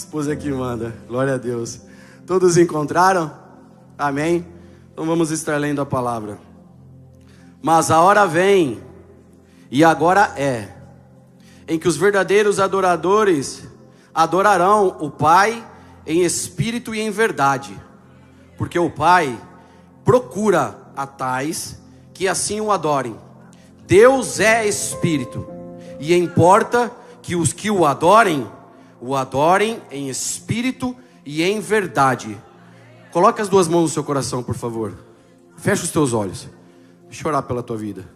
Esposa que manda, glória a Deus. Todos encontraram? Amém? Então vamos estar lendo a palavra. Mas a hora vem, e agora é, em que os verdadeiros adoradores adorarão o Pai em espírito e em verdade, porque o Pai procura a tais que assim o adorem. Deus é espírito, e importa que os que o adorem em espírito e em verdade. Coloque as duas mãos no seu coração, por favor. Feche os teus olhos. Deixa eu orar pela tua vida.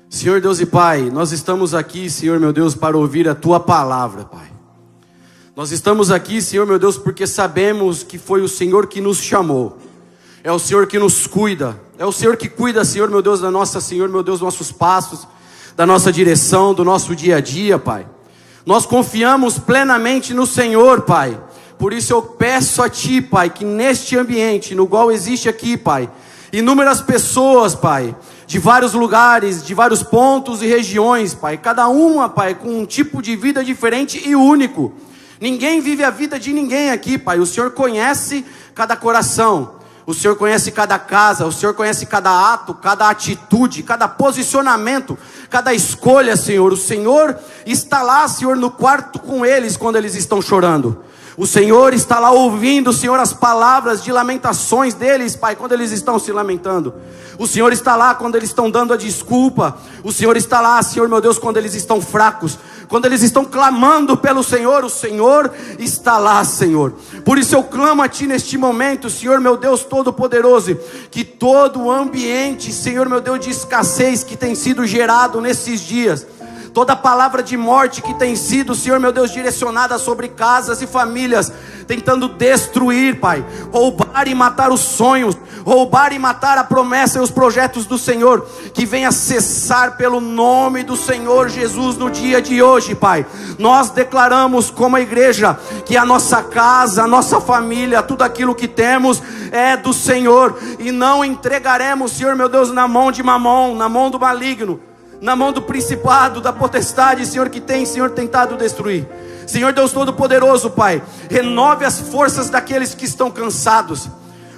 Senhor Deus e Pai, nós estamos aqui, Senhor meu Deus, para ouvir a tua palavra, Pai. Nós estamos aqui, Senhor meu Deus, porque sabemos que foi o Senhor que nos chamou. É o Senhor que nos cuida. É o Senhor que cuida, Senhor meu Deus, da nossa, Senhor meu Deus, nossos passos, da nossa direção, do nosso dia a dia, Pai. Nós confiamos plenamente no Senhor, Pai. Por isso eu peço a Ti, Pai, que neste ambiente, no qual existe aqui, Pai, inúmeras pessoas, Pai, de vários lugares, de vários pontos e regiões, Pai, cada uma, Pai, com um tipo de vida diferente e único. Ninguém vive a vida de ninguém aqui, Pai. O Senhor conhece cada coração, o Senhor conhece cada casa, o Senhor conhece cada ato, cada atitude, cada posicionamento, cada escolha, Senhor. O Senhor está lá, Senhor, no quarto com eles quando eles estão chorando. O Senhor está lá ouvindo, Senhor, as palavras de lamentações deles, Pai, quando eles estão se lamentando. O Senhor está lá quando eles estão dando a desculpa. O Senhor está lá, Senhor meu Deus, quando eles estão fracos, quando eles estão clamando pelo Senhor. O Senhor está lá, Senhor. Por isso eu clamo a Ti neste momento, Senhor meu Deus Todo-Poderoso, que todo o ambiente, Senhor meu Deus, de escassez que tem sido gerado nesses dias, toda palavra de morte que tem sido, Senhor meu Deus, direcionada sobre casas e famílias, tentando destruir, Pai, roubar e matar os sonhos, roubar e matar a promessa e os projetos do Senhor, que venha cessar pelo nome do Senhor Jesus no dia de hoje, Pai. Nós declaramos como a igreja que a nossa casa, a nossa família, tudo aquilo que temos é do Senhor, e não entregaremos, Senhor meu Deus, na mão de Mamon, na mão do maligno, na mão do principado, da potestade, Senhor, que tem, Senhor, tentado destruir. Senhor Deus Todo-Poderoso, Pai, renove as forças daqueles que estão cansados.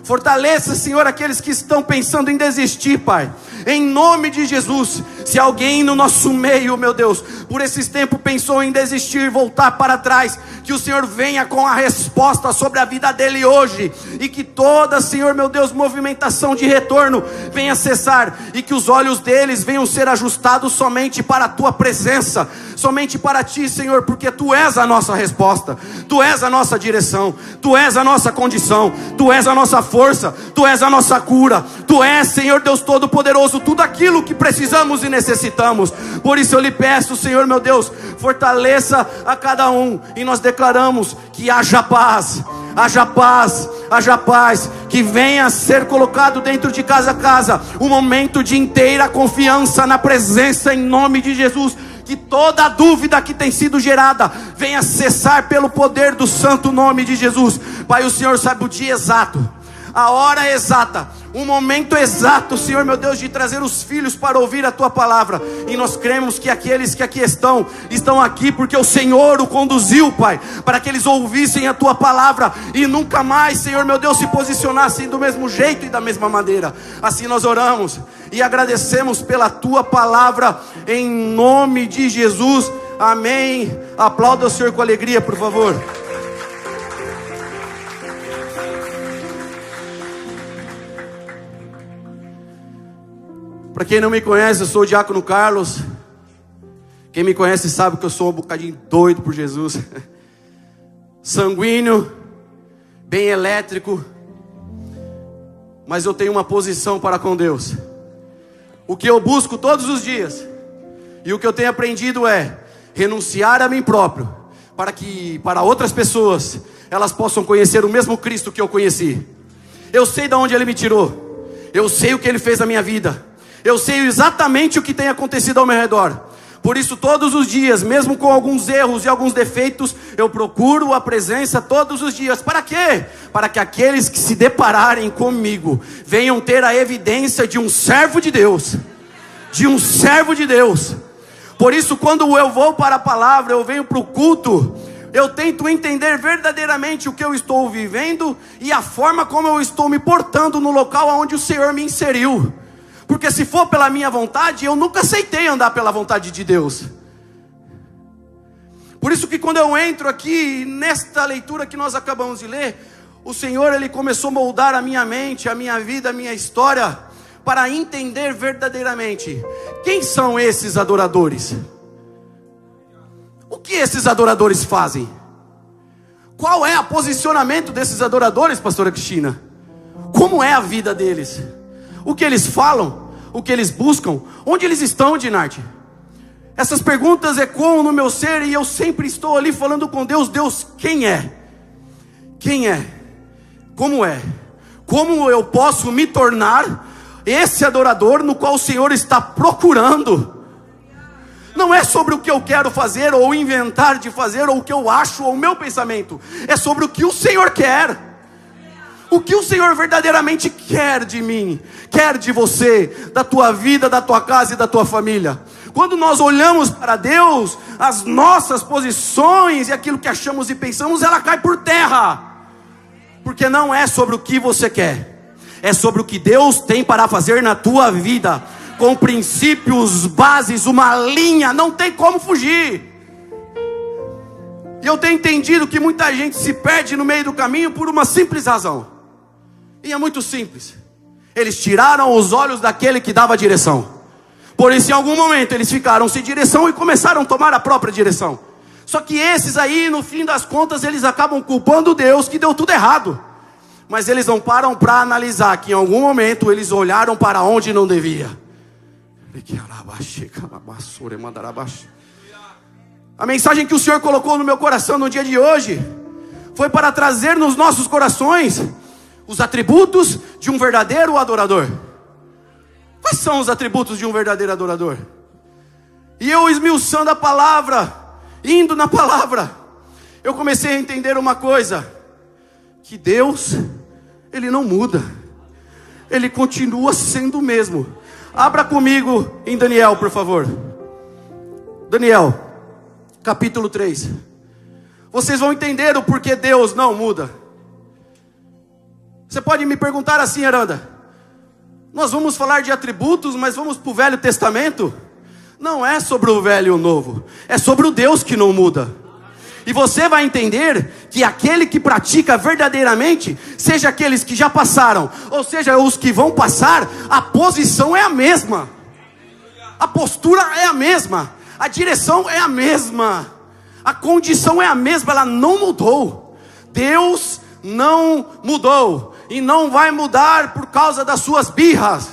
Fortaleça, Senhor, aqueles que estão pensando em desistir, Pai. Em nome de Jesus. Se alguém no nosso meio, meu Deus, por esses tempos pensou em desistir, voltar para trás, que o Senhor venha com a resposta sobre a vida dele hoje. E que toda, Senhor, meu Deus, movimentação de retorno venha cessar. E que os olhos deles venham ser ajustados somente para a Tua presença. Somente para Ti, Senhor, porque Tu és a nossa resposta. Tu és a nossa direção. Tu és a nossa condição. Tu és a nossa força. Tu és a nossa cura. Tu és, Senhor Deus Todo-Poderoso, tudo aquilo que precisamos e necessitamos. Por isso eu lhe peço, Senhor meu Deus, fortaleça a cada um. E nós declaramos que haja paz, haja paz, haja paz. Que venha a ser colocado dentro de casa a casa um momento de inteira confiança na presença, em nome de Jesus. Que toda dúvida que tem sido gerada venha cessar pelo poder do santo nome de Jesus. Pai, o Senhor sabe o dia exato, a hora exata, o momento exato, Senhor meu Deus, de trazer os filhos para ouvir a Tua palavra. E nós cremos que aqueles que aqui estão aqui porque o Senhor o conduziu, Pai, para que eles ouvissem a Tua palavra e nunca mais, Senhor meu Deus, se posicionassem do mesmo jeito e da mesma maneira. Assim nós oramos e agradecemos pela Tua palavra, em nome de Jesus, amém. Aplauda o Senhor com alegria, por favor. Para quem não me conhece, eu sou o Diácono Carlos. Quem me conhece sabe que eu sou um bocadinho doido por Jesus. Sanguíneo, bem elétrico, mas eu tenho uma posição para com Deus. O que eu busco todos os dias, e o que eu tenho aprendido é renunciar a mim próprio, para que para outras pessoas elas possam conhecer o mesmo Cristo que eu conheci. Eu sei de onde Ele me tirou, eu sei o que Ele fez na minha vida, eu sei exatamente o que tem acontecido ao meu redor. Por isso todos os dias, mesmo com alguns erros e alguns defeitos, eu procuro a presença todos os dias. Para quê? Para que aqueles que se depararem comigo venham ter a evidência de um servo de Deus. De um servo de Deus. Por isso, quando eu vou para a palavra, eu venho para o culto, eu tento entender verdadeiramente o que eu estou vivendo e a forma como eu estou me portando no local onde o Senhor me inseriu. Porque se for pela minha vontade, eu nunca aceitei andar pela vontade de Deus. Por isso que quando eu entro aqui, nesta leitura que nós acabamos de ler, o Senhor, Ele começou a moldar a minha mente, a minha vida, a minha história, para entender verdadeiramente quem são esses adoradores. O que esses adoradores fazem? Qual é o posicionamento desses adoradores, pastora Cristina? Como é a vida deles? O que eles falam? O que eles buscam? Onde eles estão, Dinarte? Essas perguntas ecoam no meu ser e eu sempre estou ali falando com Deus. Deus, quem é? Quem é? Como é? Como eu posso me tornar esse adorador no qual o Senhor está procurando? Não é sobre o que eu quero fazer, ou inventar de fazer, ou o que eu acho, ou o meu pensamento. É sobre o que o Senhor quer. O que o Senhor verdadeiramente quer de mim, quer de você, da tua vida, da tua casa e da tua família. Quando nós olhamos para Deus, as nossas posições e aquilo que achamos e pensamos, ela cai por terra. Porque não é sobre o que você quer, é sobre o que Deus tem para fazer na tua vida. Com princípios, bases, uma linha, não tem como fugir. E eu tenho entendido que muita gente se perde no meio do caminho por uma simples razão. E é muito simples. Eles tiraram os olhos daquele que dava a direção. Por isso, em algum momento, eles ficaram sem direção e começaram a tomar a própria direção. Só que esses aí, no fim das contas, eles acabam culpando Deus que deu tudo errado. Mas eles não param para analisar que em algum momento eles olharam para onde não devia. A mensagem que o Senhor colocou no meu coração no dia de hoje foi para trazer nos nossos corações os atributos de um verdadeiro adorador. Quais são os atributos de um verdadeiro adorador? E eu, esmiuçando a palavra, indo na palavra, eu comecei a entender uma coisa: que Deus, Ele não muda, Ele continua sendo o mesmo. Abra comigo em Daniel, por favor. Daniel, capítulo 3. Vocês vão entender o porquê Deus não muda. Você pode me perguntar assim, Aranda: nós vamos falar de atributos, mas vamos para o Velho Testamento? Não é sobre o Velho e o Novo, é sobre o Deus que não muda. E você vai entender que aquele que pratica verdadeiramente, seja aqueles que já passaram, ou seja os que vão passar, a posição é a mesma, a postura é a mesma, a direção é a mesma, a condição é a mesma, ela não mudou. Deus não mudou e não vai mudar por causa das suas birras.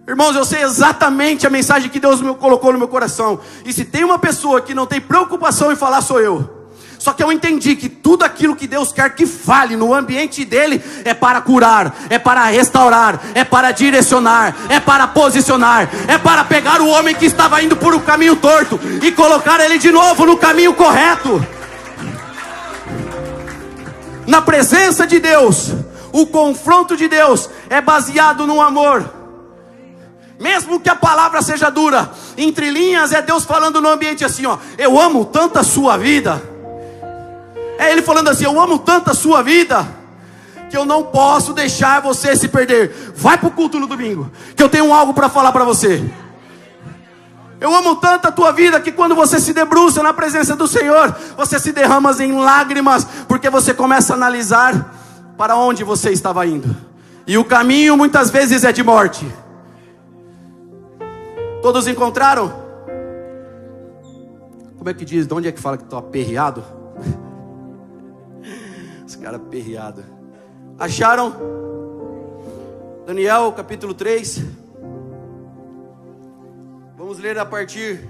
Irmãos, eu sei exatamente a mensagem que Deus me colocou no meu coração. E se tem uma pessoa que não tem preocupação em falar, sou eu. Só que eu entendi que tudo aquilo que Deus quer que fale no ambiente dele é para curar, é para restaurar, é para direcionar, é para posicionar, é para pegar o homem que estava indo por um caminho torto e colocar ele de novo no caminho correto. Na presença de Deus, o confronto de Deus é baseado no amor. Mesmo que a palavra seja dura, entre linhas é Deus falando no ambiente assim, ó: eu amo tanto a sua vida. É Ele falando assim: eu amo tanto a sua vida, que eu não posso deixar você se perder. Vai para o culto no domingo, que eu tenho algo para falar para você. Eu amo tanto a tua vida, que quando você se debruça na presença do Senhor, você se derrama em lágrimas, porque você começa a analisar para onde você estava indo. E o caminho muitas vezes é de morte. Todos encontraram? Como é que diz? De onde é que fala que estou aperreado? Os caras aperreados. Acharam? Daniel capítulo 3. Vamos ler a partir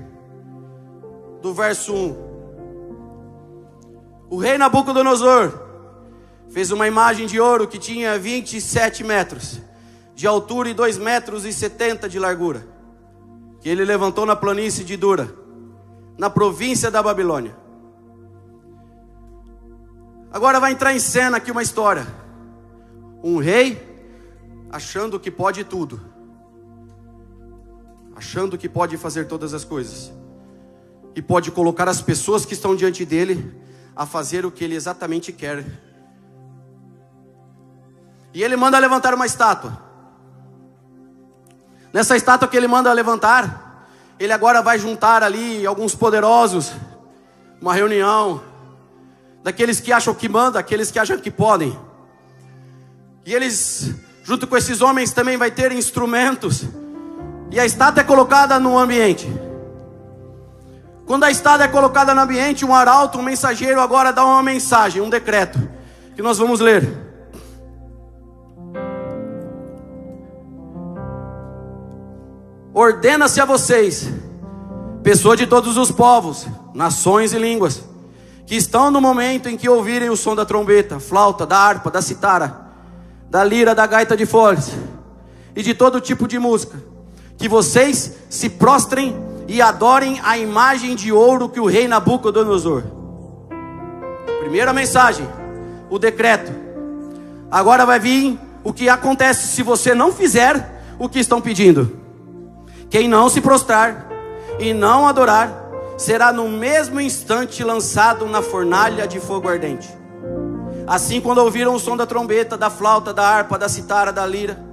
do verso 1. O rei Nabucodonosor fez uma imagem de ouro que tinha 27 metros de altura e 2,70 metros de largura, que ele levantou na planície de Dura, na província da Babilônia. Agora vai entrar em cena aqui uma história. Um rei achando que pode tudo. achando que pode fazer todas as coisas, e pode colocar as pessoas que estão diante dele a fazer o que ele exatamente quer. E ele manda levantar uma estátua. Nessa estátua que ele manda levantar, ele agora vai juntar ali alguns poderosos, uma reunião, daqueles que acham que mandam, aqueles que acham que podem. E eles, junto com esses homens, também vai ter instrumentos. E a estátua é colocada no ambiente. Quando a estátua é colocada no ambiente, um arauto, um mensageiro agora dá uma mensagem, um decreto, que nós vamos ler. Ordena-se a vocês, pessoas de todos os povos, nações e línguas, que estão no momento em que ouvirem o som da trombeta, flauta, da harpa, da citara, da lira, da gaita de foles e de todo tipo de música, que vocês se prostrem e adorem a imagem de ouro que o rei Nabucodonosor. Primeira mensagem, o decreto. Agora vai vir o que acontece se você não fizer o que estão pedindo. Quem não se prostrar e não adorar, será no mesmo instante lançado na fornalha de fogo ardente. Assim, quando ouviram o som da trombeta, da flauta, da harpa, da citara, da lira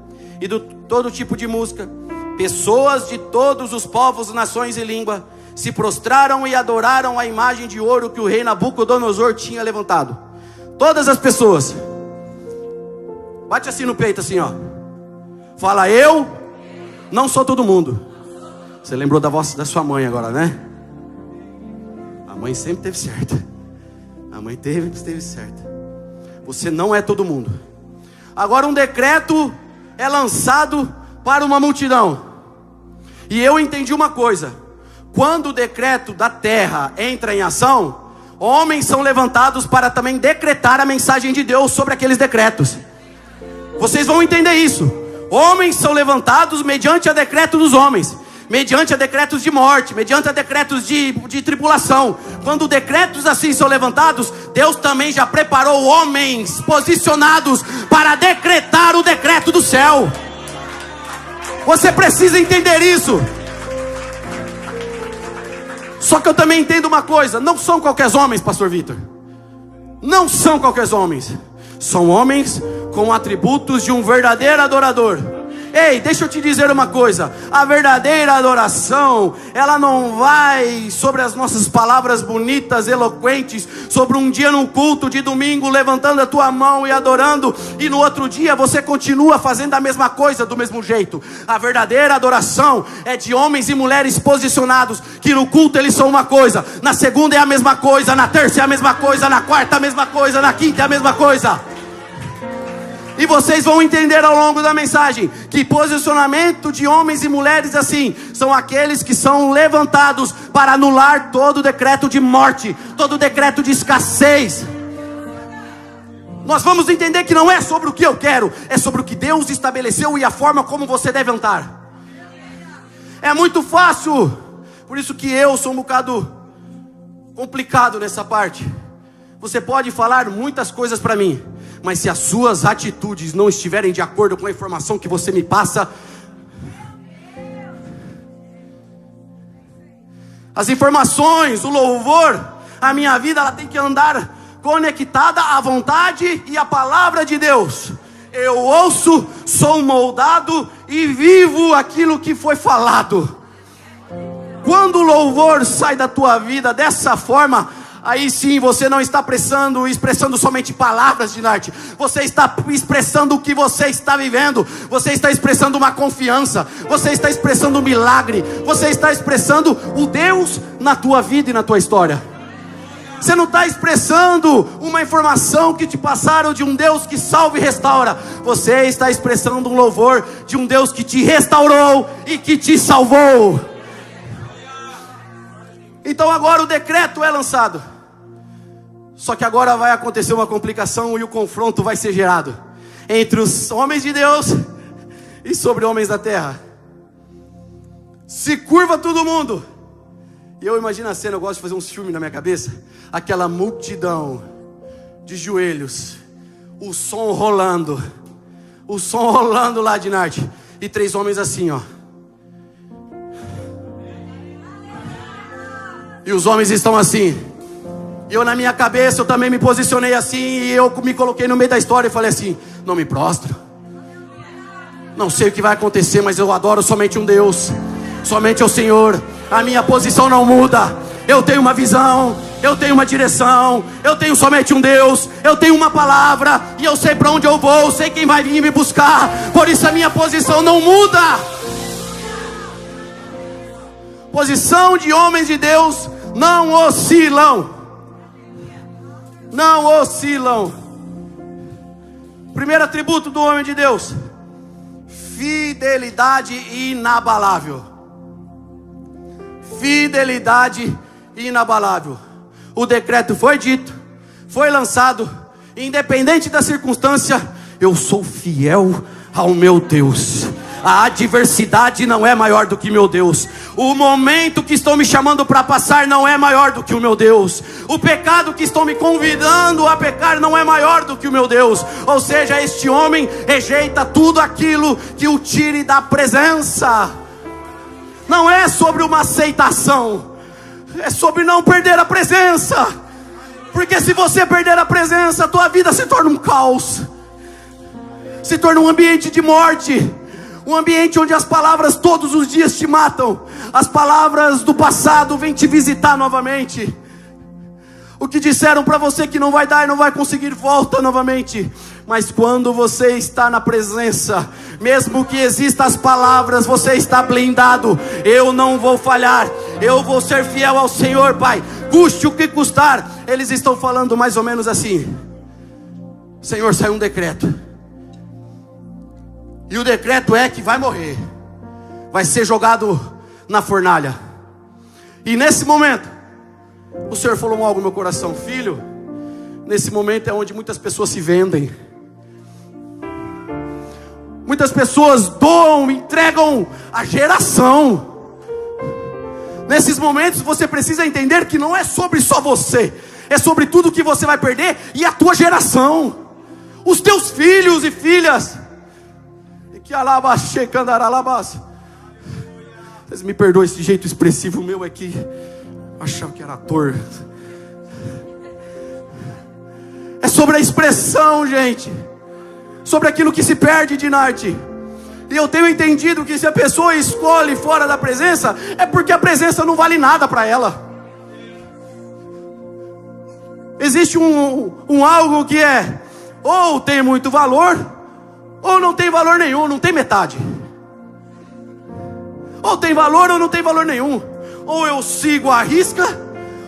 e de todo tipo de música, pessoas de todos os povos, nações e língua se prostraram e adoraram a imagem de ouro que o rei Nabucodonosor tinha levantado. Todas as pessoas. Bate assim no peito, assim, ó. Fala, eu não sou todo mundo. Você lembrou da voz da sua mãe agora, né? A mãe sempre teve certa. A mãe esteve certa. Você não é todo mundo. Agora um decreto é lançado para uma multidão. E eu entendi uma coisa. Quando o decreto da terra entra em ação, homens são levantados para também decretar a mensagem de Deus sobre aqueles decretos. Vocês vão entender isso. Homens são levantados mediante a decreto dos homens, mediante a decretos de morte, mediante a decretos de tribulação. Quando decretos assim são levantados, Deus também já preparou homens posicionados para decretar o decreto do céu. Você precisa entender isso. Só que eu também entendo uma coisa: não são qualquer homens, pastor Vitor. Não são qualquer homens. São homens com atributos de um verdadeiro adorador. Ei, deixa eu te dizer uma coisa. A verdadeira adoração, ela não vai sobre as nossas palavras bonitas, eloquentes, sobre um dia num culto de domingo, levantando a tua mão e adorando, e no outro dia você continua fazendo a mesma coisa do mesmo jeito. A verdadeira adoração é de homens e mulheres posicionados, que no culto eles são uma coisa, na segunda é a mesma coisa, na terça é a mesma coisa, na quarta é a mesma coisa, na quinta é a mesma coisa. E vocês vão entender ao longo da mensagem que posicionamento de homens e mulheres assim são aqueles que são levantados para anular todo decreto de morte, todo decreto de escassez. Nós vamos entender que não é sobre o que eu quero, é sobre o que Deus estabeleceu e a forma como você deve andar. É muito fácil, por isso que eu sou um bocado complicado nessa parte. Você pode falar muitas coisas para mim, mas se as suas atitudes não estiverem de acordo com a informação que você me passa, as informações, o louvor, a minha vida, ela tem que andar conectada à vontade e à palavra de Deus. Eu ouço, sou moldado e vivo aquilo que foi falado. Quando o louvor sai da tua vida dessa forma, aí sim você não está expressando somente palavras de arte. Você está expressando o que você está vivendo. Você está expressando uma confiança. Você está expressando um milagre. Você está expressando o Deus na tua vida e na tua história. Você não está expressando uma informação que te passaram de um Deus que salva e restaura. Você está expressando um louvor de um Deus que te restaurou e que te salvou. Então agora o decreto é lançado. Só que agora vai acontecer uma complicação e o confronto vai ser gerado entre os homens de Deus e sobre homens da terra. Se curva todo mundo. E eu imagino a cena, eu gosto de fazer uns filmes na minha cabeça. Aquela multidão de joelhos, o som rolando lá de Narte, e 3 homens assim, ó, E os homens estão assim. Eu na minha cabeça, eu também me posicionei assim. E eu me coloquei no meio da história e falei assim: não me prostro. Não sei o que vai acontecer, mas eu adoro somente um Deus. Somente o Senhor. A minha posição não muda. Eu tenho uma visão, eu tenho uma direção, eu tenho somente um Deus, eu tenho uma palavra, e eu sei para onde eu vou, eu sei quem vai vir me buscar. Por isso a minha posição não muda. Posição de homens de Deus não oscilam. Não oscilam. Primeiro atributo do homem de Deus: fidelidade inabalável. Fidelidade inabalável. O decreto foi dito, foi lançado, independente da circunstância, eu sou fiel ao meu Deus. A adversidade não é maior do que meu Deus. O momento que estão me chamando para passar não é maior do que o meu Deus. O pecado que estão me convidando a pecar não é maior do que o meu Deus. Ou seja, este homem rejeita tudo aquilo que o tire da presença. Não é sobre uma aceitação, é sobre não perder a presença. Porque se você perder a presença, a tua vida se torna um caos, se torna um ambiente de morte. Um ambiente onde as palavras todos os dias te matam. As palavras do passado vêm te visitar novamente. O que disseram para você que não vai dar e não vai conseguir, volta novamente. Mas quando você está na presença, mesmo que existam as palavras, você está blindado. Eu não vou falhar, eu vou ser fiel ao Senhor, Pai, custe o que custar. Eles estão falando mais ou menos assim: Senhor, saiu um decreto, e o decreto é que vai morrer, vai ser jogado na fornalha. E nesse momento, o Senhor falou algo no meu coração: filho, nesse momento é onde muitas pessoas se vendem. Muitas pessoas doam, entregam a geração. Nesses momentos você precisa entender que não é sobre só você, é sobre tudo que você vai perder e a tua geração, os teus filhos e filhas. Vocês me perdoem esse jeito expressivo meu aqui. Achava que era ator. É sobre a expressão, gente. Sobre aquilo que se perde de Narte. E eu tenho entendido que se a pessoa escolhe fora da presença, é porque a presença não vale nada para ela. Existe um algo que é: ou tem muito valor, ou não tem valor nenhum, não tem metade. Ou tem valor ou não tem valor nenhum. Ou eu sigo a risca,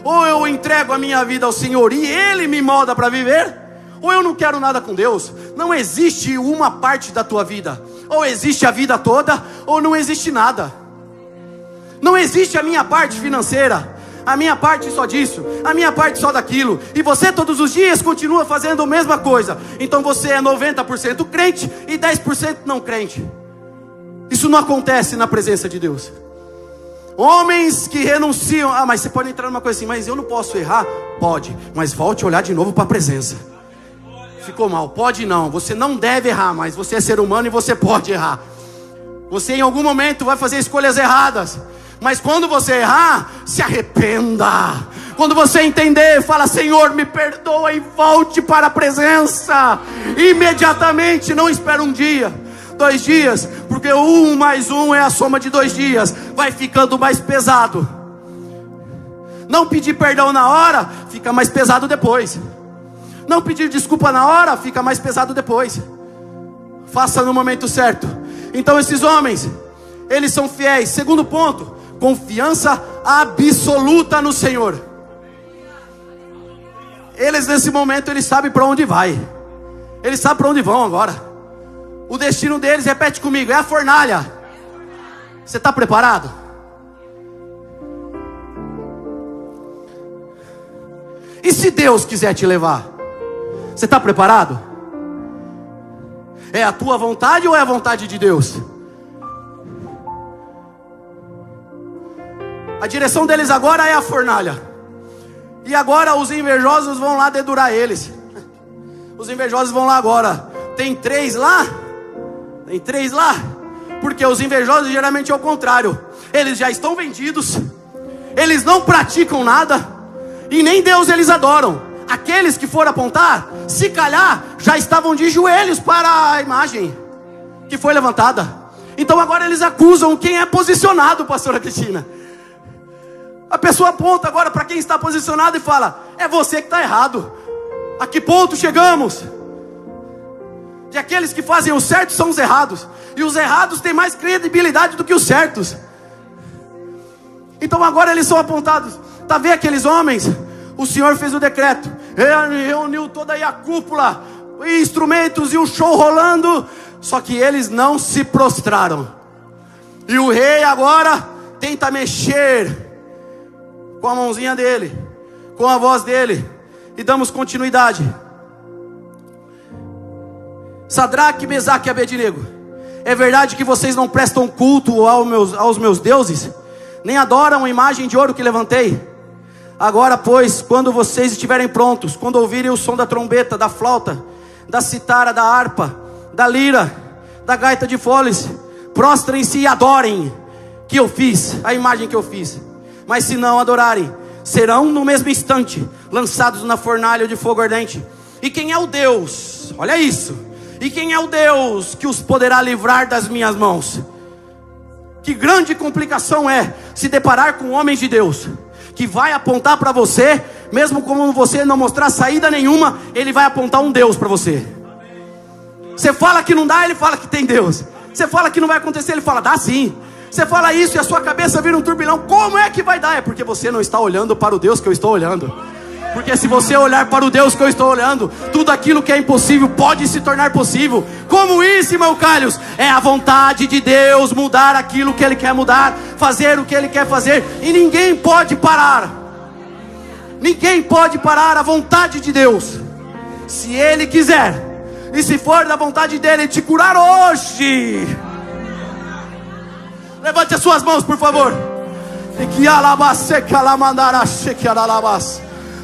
ou eu entrego a minha vida ao Senhor e Ele me molda para viver, ou eu não quero nada com Deus. Não existe uma parte da tua vida. Ou existe a vida toda, ou não existe nada. Não existe a minha parte financeira, a minha parte só disso, a minha parte só daquilo, e você todos os dias continua fazendo a mesma coisa. Então você é 90% crente e 10% não crente. Isso não acontece na presença de Deus. Homens que renunciam. Ah, mas você pode entrar numa coisa assim: mas eu não posso errar. Pode, mas volte a olhar de novo para a presença. Ficou mal, pode não, você não deve errar, mas você é ser humano e você pode errar. Você em algum momento vai fazer escolhas erradas, mas quando você errar, se arrependa. Quando você entender, fala: Senhor, me perdoa, e volte para a presença imediatamente. Não espera um dia, 2 dias, porque 1 mais 1 é a soma de 2 dias. Vai ficando mais pesado. Não pedir perdão na hora, fica mais pesado depois. Não pedir desculpa na hora, fica mais pesado depois. Faça no momento certo. Então esses homens, eles são fiéis. Segundo ponto: confiança absoluta no Senhor. Eles nesse momento, eles sabem para onde vai. Eles sabem para onde vão agora. O destino deles, repete comigo, é a fornalha. Você está preparado? E se Deus quiser te levar, você está preparado? É a tua vontade ou é a vontade de Deus? A direção deles agora é a fornalha. E agora os invejosos vão lá dedurar eles. Os invejosos vão lá agora. Tem 3 lá? Tem 3 lá? Porque os invejosos geralmente é o contrário. Eles já estão vendidos, eles não praticam nada, e nem Deus eles adoram. Aqueles que foram apontar, se calhar, já estavam de joelhos para a imagem que foi levantada. Então agora eles acusam quem é posicionado, pastora Cristina. A pessoa aponta agora para quem está posicionado e fala: é você que está errado. A que ponto chegamos? De aqueles que fazem o certo são os errados, e os errados têm mais credibilidade do que os certos. Então agora eles são apontados. Está vendo aqueles homens? O Senhor fez o decreto, reuniu toda aí a cúpula, instrumentos e o show rolando, só que eles não se prostraram. E o rei agora tenta mexer com a mãozinha dele, com a voz dele, e damos continuidade. Sadraque, Mesaque e Abednego, é verdade que vocês não prestam culto aos meus deuses, nem adoram a imagem de ouro que levantei? Agora, pois, quando vocês estiverem prontos, quando ouvirem o som da trombeta, da flauta, da citara, da harpa, da lira, da gaita de foles, prostrem-se e adorem que eu fiz, a imagem que eu fiz. Mas se não adorarem, serão no mesmo instante lançados na fornalha de fogo ardente. E quem é o Deus? Olha isso. E quem é o Deus que os poderá livrar das minhas mãos? Que grande complicação é se deparar com homens de Deus, que vai apontar para você, mesmo como você não mostrar saída nenhuma, ele vai apontar um Deus para você. Você fala que não dá, ele fala que tem Deus. Você fala que não vai acontecer, ele fala: dá sim. Você fala isso e a sua cabeça vira um turbilhão. Como é que vai dar? É porque você não está olhando para o Deus que eu estou olhando. Porque se você olhar para o Deus que eu estou olhando, tudo aquilo que é impossível pode se tornar possível. Como isso, irmão Carlos? É a vontade de Deus mudar aquilo que Ele quer mudar, fazer o que Ele quer fazer, e ninguém pode parar. Ninguém pode parar a vontade de Deus. Se Ele quiser, e se for da vontade dEle te curar hoje, levante as suas mãos, por favor.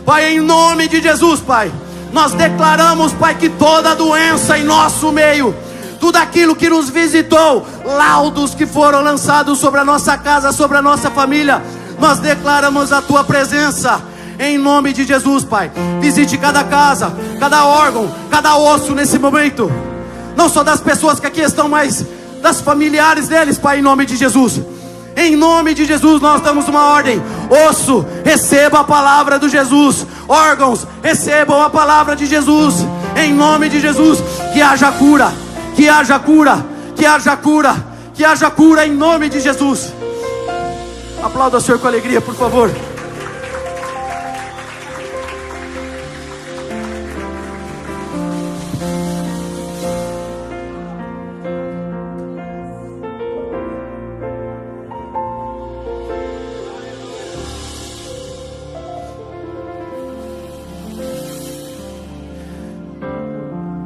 Pai, em nome de Jesus, Pai, nós declaramos, Pai, que toda doença em nosso meio, tudo aquilo que nos visitou, laudos que foram lançados sobre a nossa casa, sobre a nossa família, nós declaramos a Tua presença, em nome de Jesus, Pai. Visite cada casa, cada órgão, cada osso nesse momento, não só das pessoas que aqui estão, mas das familiares deles, Pai, em nome de Jesus. Em nome de Jesus nós damos uma ordem: osso, receba a palavra de Jesus. Órgãos, recebam a palavra de Jesus. Em nome de Jesus, que haja cura, que haja cura, que haja cura, que haja cura em nome de Jesus. Aplauda o Senhor com alegria, por favor.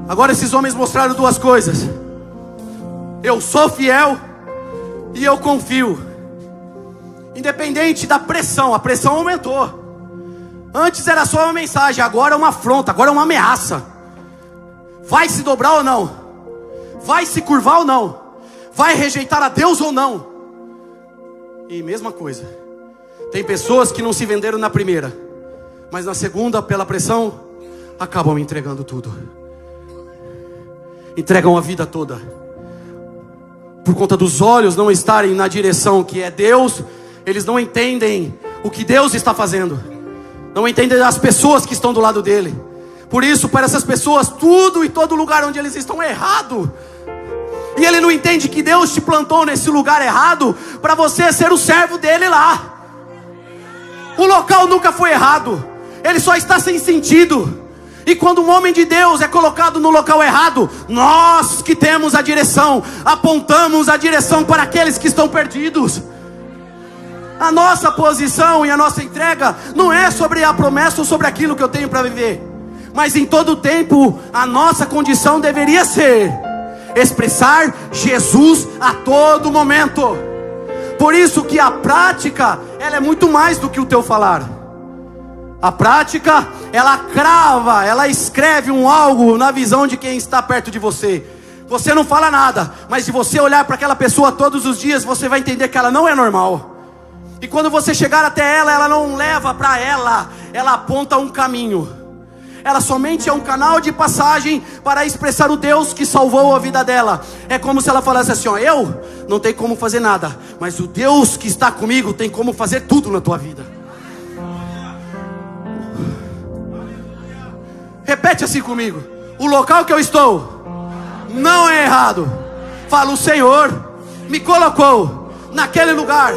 Agora esses homens mostraram duas coisas: eu sou fiel e eu confio. Independente da pressão, a pressão aumentou. Antes era só uma mensagem, agora é uma afronta, agora é uma ameaça. Vai se dobrar ou não? Vai se curvar ou não? Vai rejeitar a Deus ou não? E mesma coisa, tem pessoas que não se venderam na primeira, mas na segunda, pela pressão, acabam entregando tudo. Entregam a vida toda, por conta dos olhos não estarem na direção que é Deus. Eles não entendem o que Deus está fazendo, não entendem as pessoas que estão do lado dele. Por isso, para essas pessoas, tudo e todo lugar onde eles estão é errado. E ele não entende que Deus te plantou nesse lugar errado para você ser o servo dele lá. O local nunca foi errado, ele só está sem sentido. E quando um homem de Deus é colocado no local errado, nós que temos a direção, apontamos a direção para aqueles que estão perdidos. A nossa posição e a nossa entrega não é sobre a promessa ou sobre aquilo que eu tenho para viver, mas em todo tempo a nossa condição deveria ser expressar Jesus a todo momento. Por isso que a prática, ela é muito mais do que o teu falar. A prática, ela crava, ela escreve algo na visão de quem está perto de você. Você não fala nada, mas se você olhar para aquela pessoa todos os dias, você vai entender que ela não é normal. E quando você chegar até ela, ela não leva para ela aponta um caminho. Ela somente é um canal de passagem para expressar o Deus que salvou a vida dela. É como se ela falasse assim, ó, eu não tenho como fazer nada, mas o Deus que está comigo tem como fazer tudo na tua vida. Repete assim comigo: o local que eu estou não é errado. Fala, o Senhor me colocou naquele lugar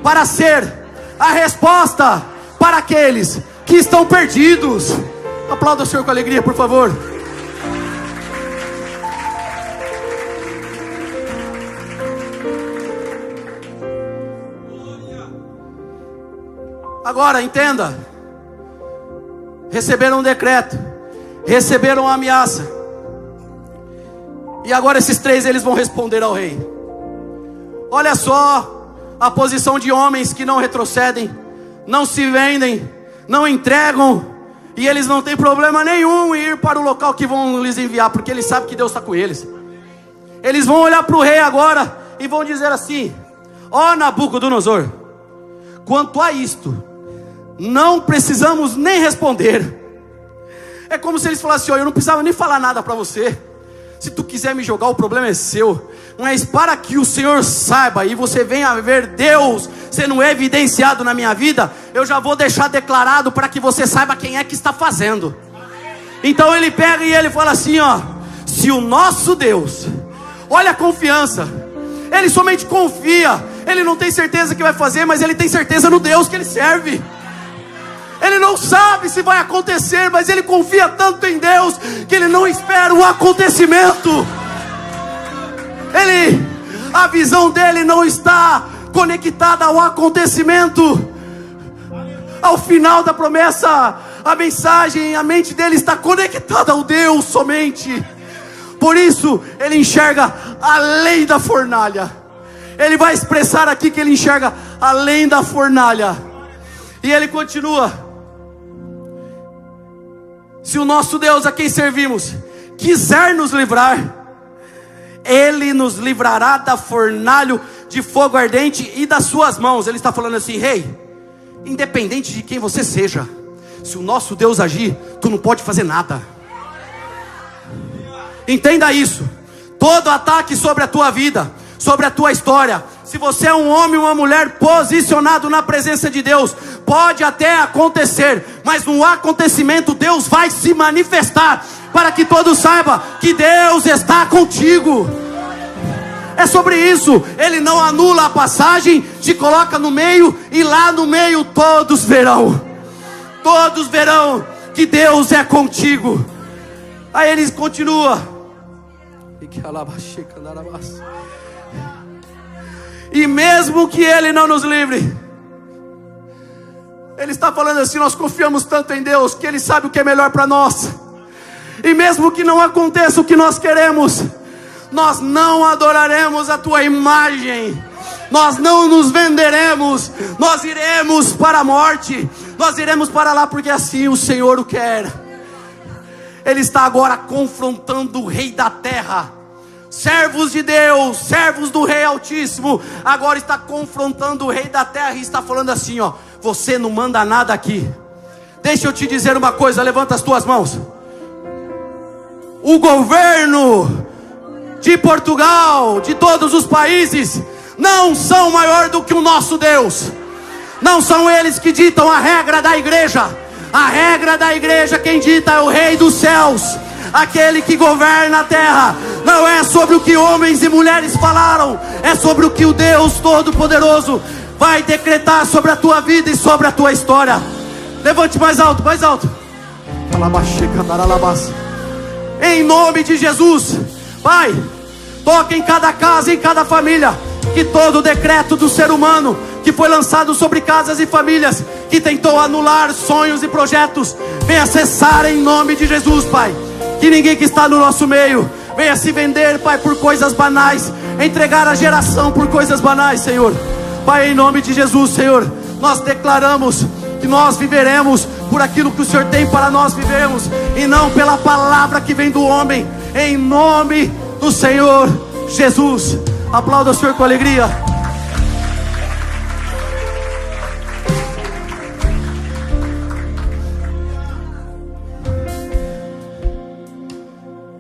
para ser a resposta para aqueles que estão perdidos. Aplauda o Senhor com alegria, por favor. Agora entenda: receberam um decreto, receberam uma ameaça, e agora esses três eles vão responder ao rei. Olha só a posição de homens que não retrocedem, não se vendem, não entregam, e eles não têm problema nenhum em ir para o local que vão lhes enviar, porque eles sabem que Deus está com eles. Eles vão olhar para o rei agora e vão dizer assim: ó Nabucodonosor, quanto a isto, não precisamos nem responder. É como se eles falassem: ó, eu não precisava nem falar nada para você. Se tu quiser me jogar, o problema é seu. Mas para que o Senhor saiba e você venha a ver Deus sendo evidenciado na minha vida, eu já vou deixar declarado para que você saiba quem é que está fazendo. Então ele pega e ele fala assim, ó: se o nosso Deus, olha a confiança, ele somente confia, ele não tem certeza que vai fazer, mas ele tem certeza no Deus que ele serve. Ele não sabe se vai acontecer, mas ele confia tanto em Deus que ele não espera o acontecimento. A visão dele não está conectada ao acontecimento. Ao final da promessa, a mensagem, a mente dele está conectada ao Deus somente. Por isso ele enxerga além da fornalha. Ele vai expressar aqui que ele enxerga além da fornalha. E ele continua: se o nosso Deus, a quem servimos, quiser nos livrar, ele nos livrará da fornalha de fogo ardente e das suas mãos. Ele está falando assim: rei, independente de quem você seja, se o nosso Deus agir, tu não pode fazer nada. Entenda isso. Todo ataque sobre a tua vida, sobre a tua história, se você é um homem ou uma mulher posicionado na presença de Deus, pode até acontecer, mas no acontecimento Deus vai se manifestar, para que todos saibam que Deus está contigo. É sobre isso. Ele não anula a passagem, te coloca no meio, e lá no meio todos verão que Deus é contigo. Aí ele continua: e mesmo que ele não nos livre, ele está falando assim: nós confiamos tanto em Deus que ele sabe o que é melhor para nós. E mesmo que não aconteça o que nós queremos, nós não adoraremos a tua imagem, nós não nos venderemos, nós iremos para a morte, nós iremos para lá, porque assim o Senhor o quer. Ele está agora confrontando o rei da terra. Servos de Deus, servos do Rei Altíssimo, agora está confrontando o rei da terra e está falando assim, ó: você não manda nada aqui. Deixa eu te dizer uma coisa, levanta as tuas mãos. O governo de Portugal, de todos os países, não são maior do que o nosso Deus. Não são eles que ditam a regra da igreja. A regra da igreja, quem dita é o Rei dos céus, aquele que governa a terra. Não é sobre o que homens e mulheres falaram, é sobre o que o Deus Todo-Poderoso vai decretar sobre a tua vida e sobre a tua história. Levante mais alto, mais alto. Em nome de Jesus, Pai, toca em cada casa, em cada família, que todo o decreto do ser humano que foi lançado sobre casas e famílias, que tentou anular sonhos e projetos, venha cessar em nome de Jesus, Pai. Que ninguém que está no nosso meio venha se vender, Pai, por coisas banais, entregar a geração por coisas banais, Senhor. Pai, em nome de Jesus, Senhor, nós declaramos que nós viveremos por aquilo que o Senhor tem para nós vivermos, e não pela palavra que vem do homem, em nome do Senhor Jesus. Aplauda o Senhor com alegria.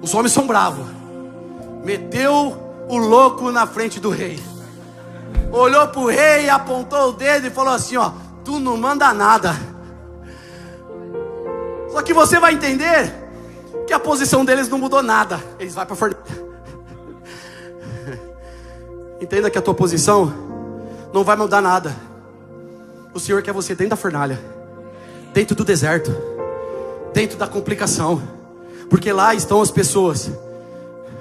Os homens são bravos. Meteu o louco na frente do rei. Olhou para o rei, apontou o dedo e falou assim, ó: tu não manda nada. Só que você vai entender que a posição deles não mudou nada. Eles vão para a fornalha. Entenda que a tua posição não vai mudar nada. O Senhor quer você dentro da fornalha, dentro do deserto, dentro da complicação, porque lá estão as pessoas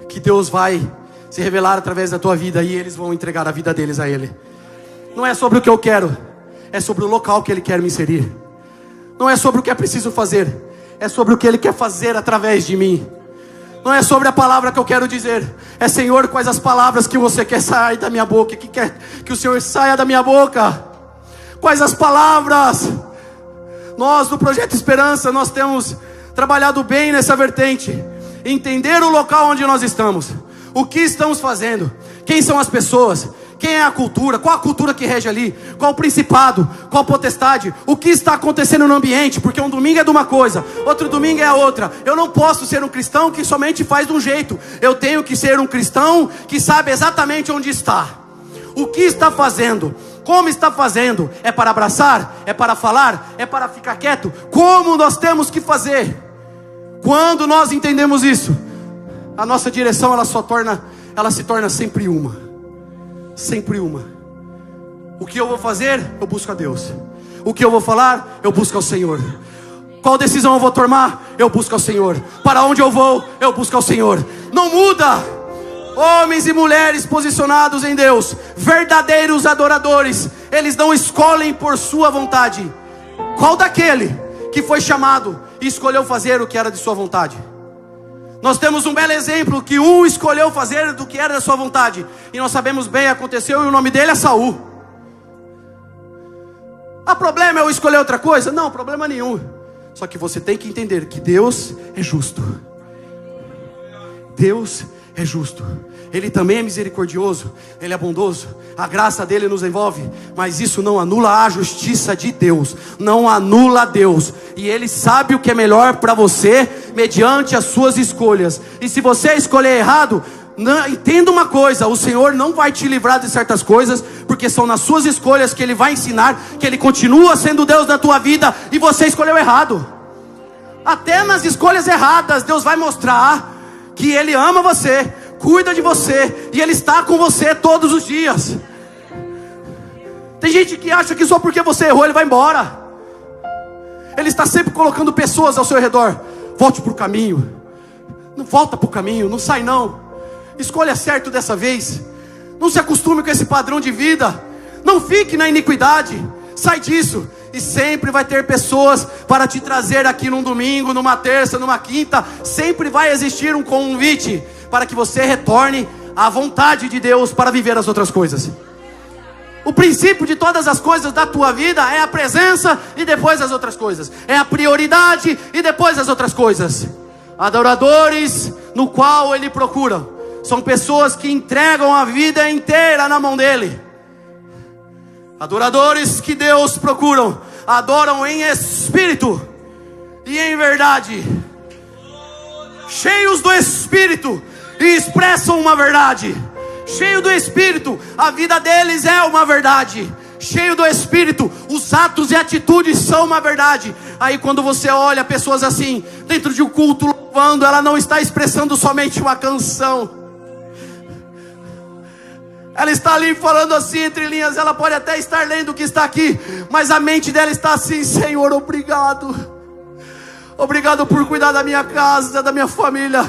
que Deus vai se revelar através da tua vida, e eles vão entregar a vida deles a Ele. Não é sobre o que eu quero, é sobre o local que Ele quer me inserir. Não é sobre o que é preciso fazer, é sobre o que Ele quer fazer através de mim. Não é sobre a palavra que eu quero dizer, é: Senhor, quais as palavras que você quer sair da minha boca, que quer que o Senhor saia da minha boca? Quais as palavras? Nós do Projeto Esperança, nós temos trabalhado bem nessa vertente, entender o local onde nós estamos, o que estamos fazendo, quem são as pessoas, quem é a cultura, qual a cultura que rege ali, qual o principado, qual a potestade, o que está acontecendo no ambiente, porque um domingo é de uma coisa, outro domingo é a outra. Eu não posso ser um cristão que somente faz de um jeito, eu tenho que ser um cristão que sabe exatamente onde está, o que está fazendo, como está fazendo, é para abraçar, é para falar, é para ficar quieto, como nós temos que fazer. Quando nós entendemos isso, a nossa direção ela se torna sempre uma. Sempre uma. O que eu vou fazer, eu busco a Deus. O que eu vou falar, eu busco ao Senhor. Qual decisão eu vou tomar, eu busco ao Senhor. Para onde eu vou, eu busco ao Senhor. Não muda. Homens e mulheres posicionados em Deus, verdadeiros adoradores, eles não escolhem por sua vontade. Qual daquele que foi chamado e escolheu fazer o que era de sua vontade? Nós temos um belo exemplo que um escolheu fazer do que era da sua vontade, e nós sabemos bem, aconteceu, e o nome dele é Saul. Há problema eu escolher outra coisa? Não, problema nenhum. Só que você tem que entender que Deus é justo. Deus é justo. Ele também é misericordioso, Ele é bondoso, a graça dele nos envolve, mas isso não anula a justiça de Deus, não anula Deus, e Ele sabe o que é melhor para você, mediante as suas escolhas. E se você escolher errado, entenda uma coisa: o Senhor não vai te livrar de certas coisas, porque são nas suas escolhas que Ele vai ensinar que Ele continua sendo Deus na tua vida, e você escolheu errado. Até nas escolhas erradas, Deus vai mostrar que Ele ama você, cuida de você, e Ele está com você todos os dias. Tem gente que acha que só porque você errou Ele vai embora. Ele está sempre colocando pessoas ao seu redor. Volte para o caminho. Não volta para o caminho, não sai não. Escolha certo dessa vez. Não se acostume com esse padrão de vida. Não fique na iniquidade. Sai disso. E sempre vai ter pessoas para te trazer aqui num domingo, numa terça, numa quinta. Sempre vai existir um convite para que você retorne à vontade de Deus para viver as outras coisas. O princípio de todas as coisas da tua vida é a presença e depois as outras coisas. É a prioridade e depois as outras coisas. Adoradores no qual Ele procura são pessoas que entregam a vida inteira na mão dEle. Adoradores que Deus procuram, adoram em espírito e em verdade, cheios do Espírito, e expressam uma verdade. Cheio do Espírito, a vida deles é uma verdade. Cheio do Espírito, os atos e atitudes são uma verdade. Aí quando você olha pessoas assim, dentro de um culto louvando, ela não está expressando somente uma canção. Ela está ali falando assim entre linhas. Ela pode até estar lendo o que está aqui, mas a mente dela está assim: Senhor, obrigado. Obrigado por cuidar da minha casa, da minha família.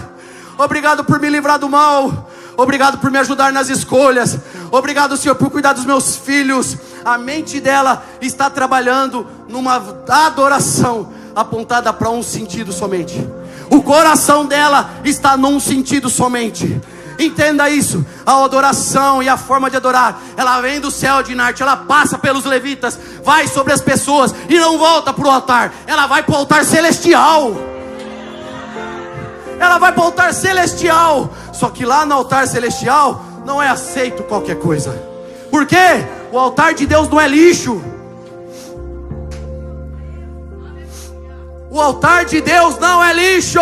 Obrigado por me livrar do mal. Obrigado por me ajudar nas escolhas. Obrigado, Senhor, por cuidar dos meus filhos. A mente dela está trabalhando numa adoração apontada para um sentido somente. O coração dela está num sentido somente. Entenda isso. A adoração e a forma de adorar, ela vem do céu de Narte, ela passa pelos levitas, vai sobre as pessoas e não volta para o altar. Ela vai para o altar celestial. Ela vai para o altar celestial. Só que lá no altar celestial não é aceito qualquer coisa. Por quê? O altar de Deus não é lixo. O altar de Deus não é lixo.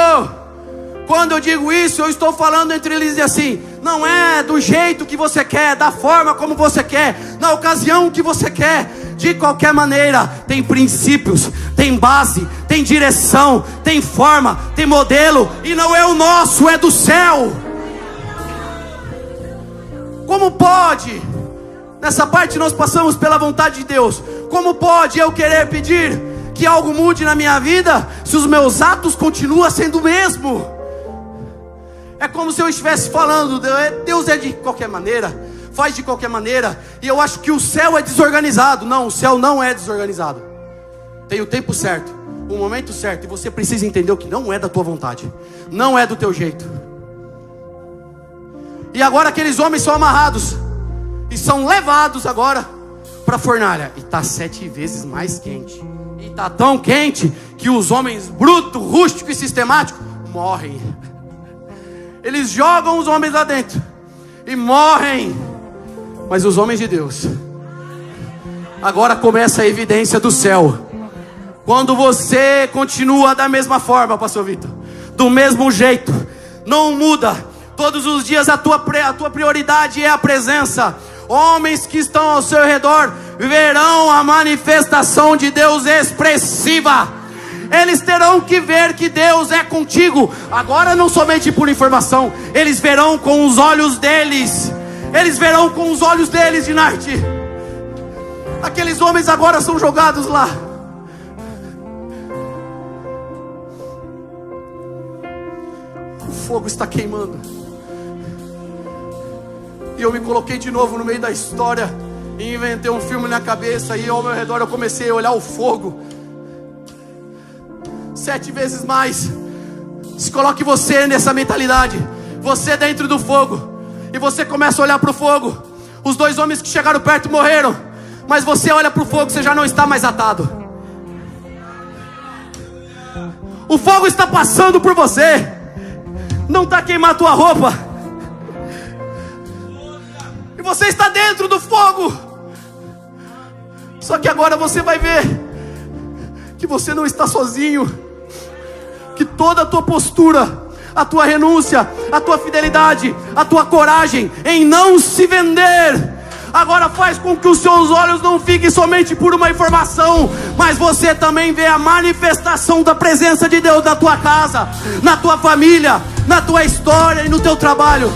Quando eu digo isso, eu estou falando entre eles assim, não é do jeito que você quer, da forma como você quer, na ocasião que você quer. De qualquer maneira, tem princípios, tem base, tem direção, tem forma, tem modelo, e não é o nosso, é do céu. Como pode? Nessa parte nós passamos pela vontade de Deus. Como pode eu querer pedir que algo mude na minha vida, se os meus atos continuam sendo o mesmo? É como se eu estivesse falando, Deus é de qualquer maneira, faz de qualquer maneira, e eu acho que o céu é desorganizado. Não, o céu não é desorganizado. Tem o tempo certo, o momento certo, e você precisa entender o que não é da tua vontade, não é do teu jeito. E agora aqueles homens são amarrados e são levados agora para a fornalha, e está 7 vezes mais quente, e está tão quente que os homens brutos, rústicos e sistemáticos morrem. Eles jogam os homens lá dentro e morrem. Mas os homens de Deus, agora começa a evidência do céu. Quando você continua da mesma forma, pastor Vitor, do mesmo jeito, não muda. Todos os dias a tua prioridade é a presença. Homens que estão ao seu redor verão a manifestação de Deus expressiva. Eles terão que ver que Deus é contigo. Agora não somente por informação, eles verão com os olhos deles. Eles verão com os olhos deles, Dinarte. Aqueles homens agora são jogados lá. O fogo está queimando. E eu me coloquei de novo no meio da história e inventei um filme na cabeça. E ao meu redor eu comecei a olhar o fogo 7 vezes mais. Se coloque você nessa mentalidade, você dentro do fogo, e você começa a olhar para o fogo. Os 2 homens que chegaram perto morreram, mas você olha para o fogo, você já não está mais atado. O fogo está passando por você, não está queimando a tua roupa, e você está dentro do fogo. Só que agora você vai ver que você não está sozinho, que toda a tua postura, a tua renúncia, a tua fidelidade, a tua coragem em não se vender, agora faz com que os seus olhos não fiquem somente por uma informação, mas você também vê a manifestação da presença de Deus na tua casa, na tua família, na tua história e no teu trabalho.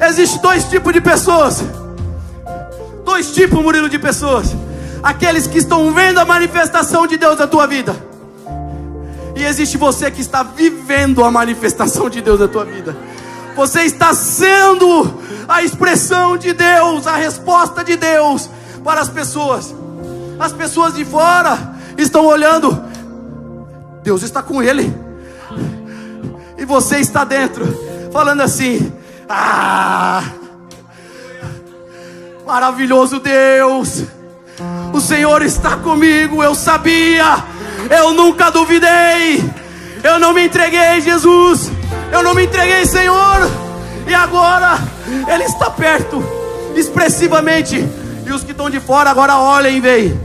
Existem 2 tipos de pessoas. 2 tipos, Murilo, de pessoas. Aqueles que estão vendo a manifestação de Deus na tua vida, e existe você que está vivendo a manifestação de Deus na tua vida. Você está sendo a expressão de Deus, a resposta de Deus para as pessoas. As pessoas de fora estão olhando, Deus está com ele, e você está dentro, falando assim: ah, maravilhoso Deus, o Senhor está comigo, eu sabia, eu nunca duvidei, eu não me entreguei, Jesus, eu não me entreguei, Senhor, e agora Ele está perto, expressivamente, e os que estão de fora agora olhem e veem.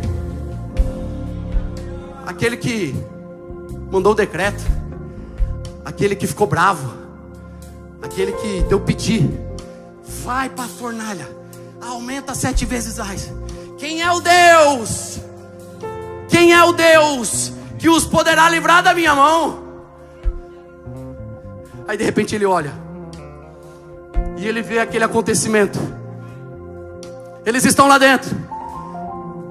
Aquele que mandou o decreto, aquele que ficou bravo, aquele que deu pedir, vai para a fornalha, aumenta 7 vezes mais. Quem é o Deus? Quem é o Deus que os poderá livrar da minha mão? Aí de repente ele olha e ele vê aquele acontecimento. Eles estão lá dentro.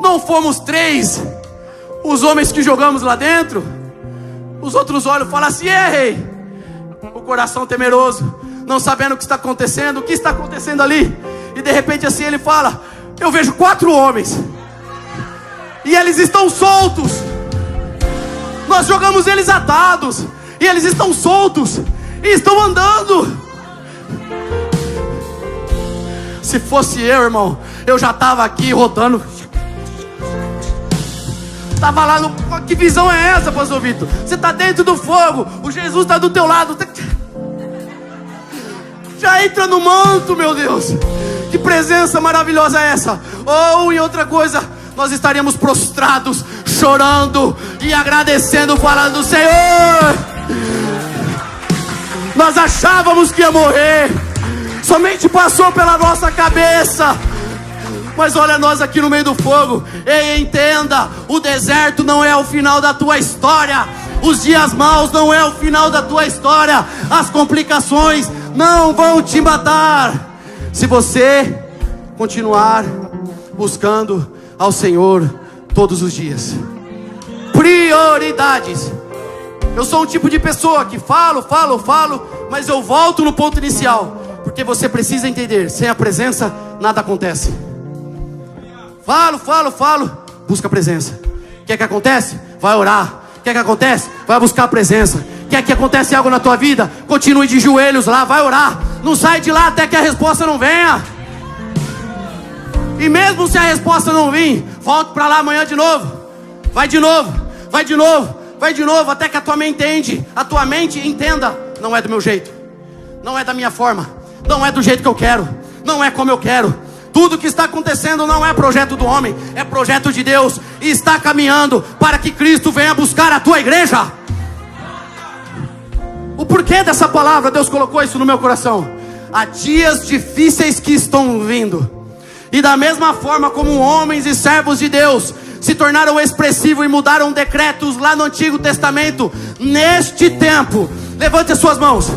Não fomos 3 os homens que jogamos lá dentro? Os outros olham e falam assim: rei, o coração temeroso, não sabendo o que está acontecendo, o que está acontecendo ali. E de repente assim ele fala: eu vejo 4 homens e eles estão soltos. Nós jogamos eles atados e eles estão soltos e estão andando. Se fosse eu, irmão, eu já estava aqui rodando. Estava lá no... Que visão é essa, pastor Vitor? Você está dentro do fogo, o Jesus está do teu lado. Já entra no manto, meu Deus. Que presença maravilhosa é essa? Ou em outra coisa, nós estaríamos prostrados, chorando e agradecendo, falando: Senhor, nós achávamos que ia morrer, somente passou pela nossa cabeça, mas olha nós aqui no meio do fogo. Ei, entenda, o deserto não é o final da tua história, os dias maus não é o final da tua história, as complicações não vão te matar, se você continuar buscando ao Senhor todos os dias. Prioridades. Eu sou um tipo de pessoa que falo, mas eu volto no ponto inicial, porque você precisa entender, sem a presença nada acontece. Falo, busca a presença. Quer que acontece? Vai orar. Quer que acontece? Vai buscar a presença. Quer que acontece algo na tua vida? Continue de joelhos lá, vai orar. Não sai de lá até que a resposta não venha. E mesmo se a resposta não vir, volte para lá amanhã de novo. Vai de novo, até que a tua mente entenda. Não é do meu jeito, não é da minha forma, não é do jeito que eu quero, não é como eu quero. Tudo que está acontecendo não é projeto do homem, é projeto de Deus, e está caminhando para que Cristo venha buscar a tua igreja. O porquê dessa palavra, Deus colocou isso no meu coração. Há dias difíceis que estão vindo, e da mesma forma como homens e servos de Deus se tornaram expressivos e mudaram decretos lá no Antigo Testamento, neste tempo, levante as suas mãos,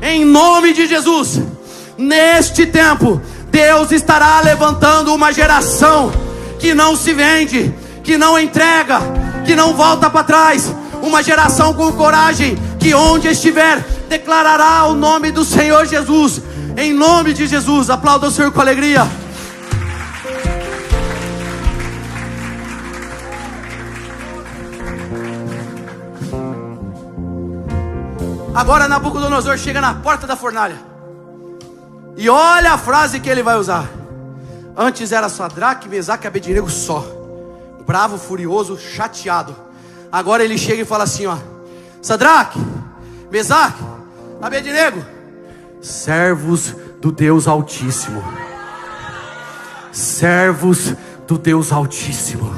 em nome de Jesus. Neste tempo, Deus estará levantando uma geração que não se vende, que não entrega, que não volta para trás. Uma geração com coragem, que onde estiver, declarará o nome do Senhor Jesus. Em nome de Jesus, aplauda o Senhor com alegria. Agora Nabucodonosor chega na porta da fornalha, e olha a frase que ele vai usar. Antes era Sadraque, Mesaque e Abednego só, bravo, furioso, chateado. Agora ele chega e fala assim, ó: Sadraque, Mesaque, Abednego, servos do Deus Altíssimo, servos do Deus Altíssimo,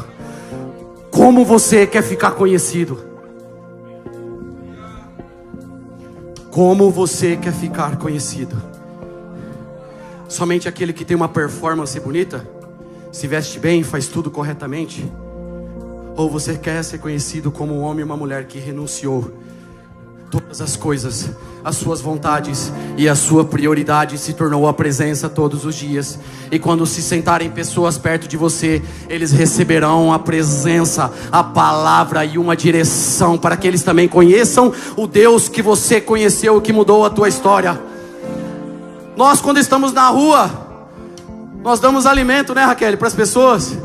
como você quer ficar conhecido? Como você quer ficar conhecido? Somente aquele que tem uma performance bonita, se veste bem, faz tudo corretamente? Ou você quer ser conhecido como um homem e uma mulher que renunciou todas as coisas, as suas vontades, e a sua prioridade se tornou a presença todos os dias? E quando se sentarem pessoas perto de você, eles receberão a presença, a palavra e uma direção, para que eles também conheçam o Deus que você conheceu, que mudou a tua história. Nós, quando estamos na rua, nós damos alimento, né, Raquel, para as pessoas.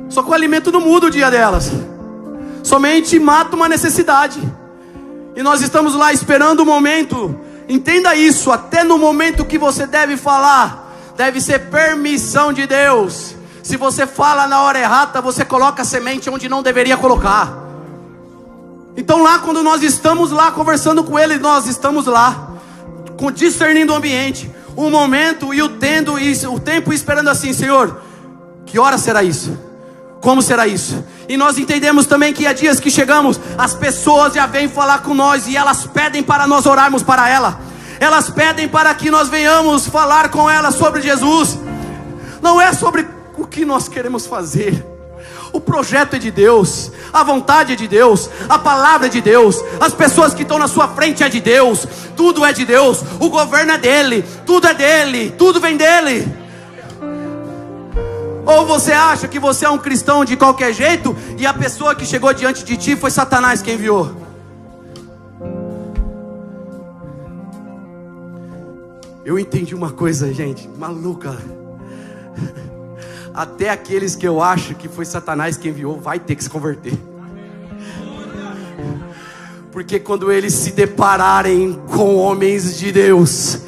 Só que o alimento não muda o dia delas, somente mata uma necessidade. E nós estamos lá esperando o momento. Entenda isso, até no momento que você deve falar, deve ser permissão de Deus. Se você fala na hora errada, você coloca a semente onde não deveria colocar. Então lá, quando nós estamos lá conversando com Ele, nós estamos lá discernindo o ambiente, o momento e o tempo, esperando assim: Senhor, que hora será isso? Como será isso? E nós entendemos também que há dias que chegamos, as pessoas já vêm falar com nós, e elas pedem para nós orarmos para ela. Elas pedem para que nós venhamos falar com ela sobre Jesus. Não é sobre o que nós queremos fazer. O projeto é de Deus, a vontade é de Deus, a palavra é de Deus, as pessoas que estão na sua frente é de Deus, tudo é de Deus, o governo é dele, tudo vem dele. Ou você acha que você é um cristão de qualquer jeito, e a pessoa que chegou diante de ti foi Satanás quem enviou? Eu entendi uma coisa, gente, maluca. Até aqueles que eu acho que foi Satanás quem enviou vai ter que se converter. Porque quando eles se depararem com homens de Deus,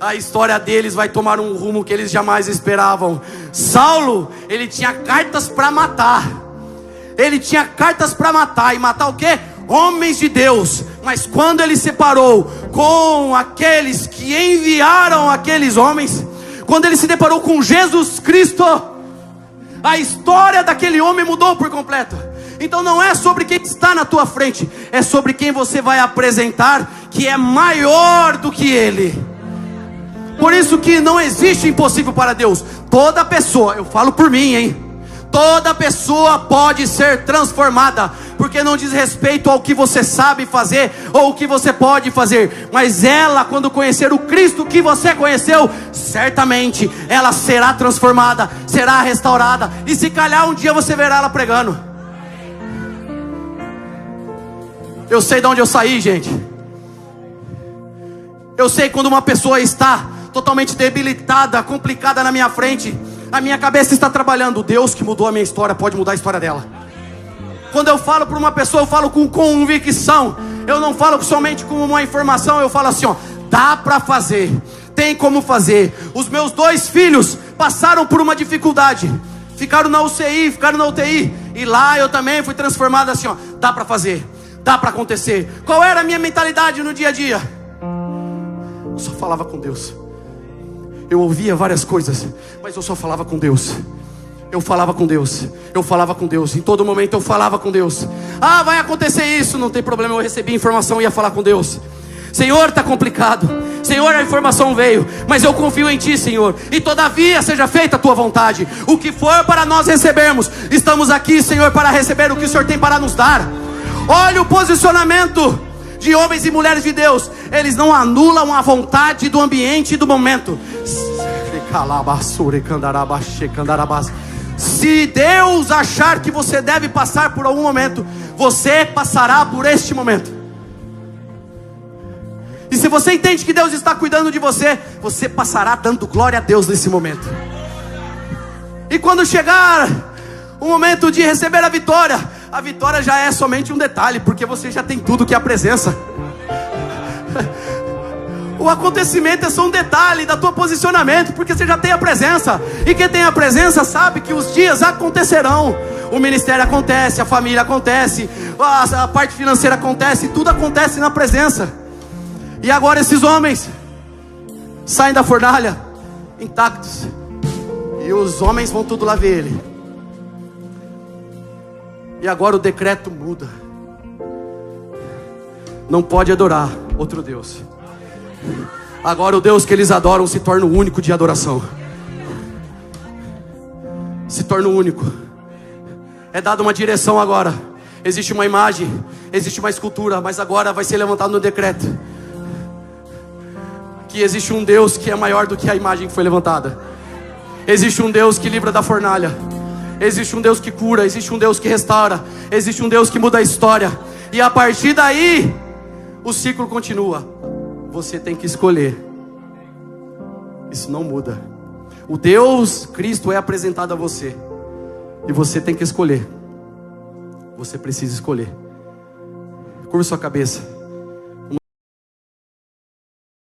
a história deles vai tomar um rumo que eles jamais esperavam. Saulo, ele tinha cartas para matar. Ele tinha cartas para matar. E matar o quê? Homens de Deus. Mas quando ele se separou com aqueles que enviaram aqueles homens, quando ele se deparou com Jesus Cristo, A história daquele homem mudou por completo. Então não é sobre quem está na tua frente, é sobre quem você vai apresentar, que é maior do que ele. Por isso que não existe impossível para Deus. Toda pessoa, eu falo por mim, hein? Toda pessoa pode ser transformada, porque não diz respeito ao que você sabe fazer ou o que você pode fazer, mas ela, quando conhecer o Cristo que você conheceu, certamente ela será transformada, será restaurada, e se calhar um dia você verá ela pregando. Eu sei de onde eu saí, gente. Eu sei quando uma pessoa está totalmente debilitada, complicada na minha frente, a minha cabeça está trabalhando. Deus que mudou a minha história pode mudar a história dela. Quando eu falo para uma pessoa, eu falo com convicção. Eu não falo somente com uma informação. Eu falo assim, ó, dá para fazer, tem como fazer. Os meus 2 filhos passaram por uma dificuldade, ficaram na UTI, e lá eu também fui transformado assim, ó, dá para fazer, dá para acontecer. Qual era a minha mentalidade no dia a dia? Eu só falava com Deus. Eu ouvia várias coisas, mas eu só falava com Deus. Eu falava com Deus, eu falava com Deus. Em todo momento eu falava com Deus. Ah, vai acontecer isso, não tem problema, eu recebi informação e ia falar com Deus. Senhor, está complicado. Senhor, a informação veio, mas eu confio em Ti, Senhor. E todavia seja feita a Tua vontade. O que for para nós recebermos, estamos aqui, Senhor, para receber o que o Senhor tem para nos dar. Olha o posicionamento de homens e mulheres de Deus. Eles não anulam a vontade do ambiente e do momento. Se Deus achar que você deve passar por algum momento, você passará por este momento. E se você entende que Deus está cuidando de você, você passará dando glória a Deus nesse momento. E quando chegar o momento de receber a vitória já é somente um detalhe, porque você já tem tudo que é a presença. O acontecimento é só um detalhe da tua posicionamento, porque você já tem a presença. E quem tem a presença sabe que os dias acontecerão. O ministério acontece, a família acontece, a parte financeira acontece, tudo acontece na presença. E agora esses homens saem da fornalha intactos, e os homens vão tudo lá ver ele. E agora o decreto muda. Não pode adorar outro Deus. Agora o Deus que eles adoram se torna o único de adoração. Se torna o único. É dada uma direção agora. Existe uma imagem, existe uma escultura, mas agora vai ser levantado no decreto que existe um Deus que é maior do que a imagem que foi levantada. Existe um Deus que livra da fornalha. Existe um Deus que cura, existe um Deus que restaura, existe um Deus que muda a história. E a partir daí o ciclo continua. Você tem que escolher. Isso não muda. O Deus Cristo é apresentado a você, e você tem que escolher. Você precisa escolher. Curva sua cabeça.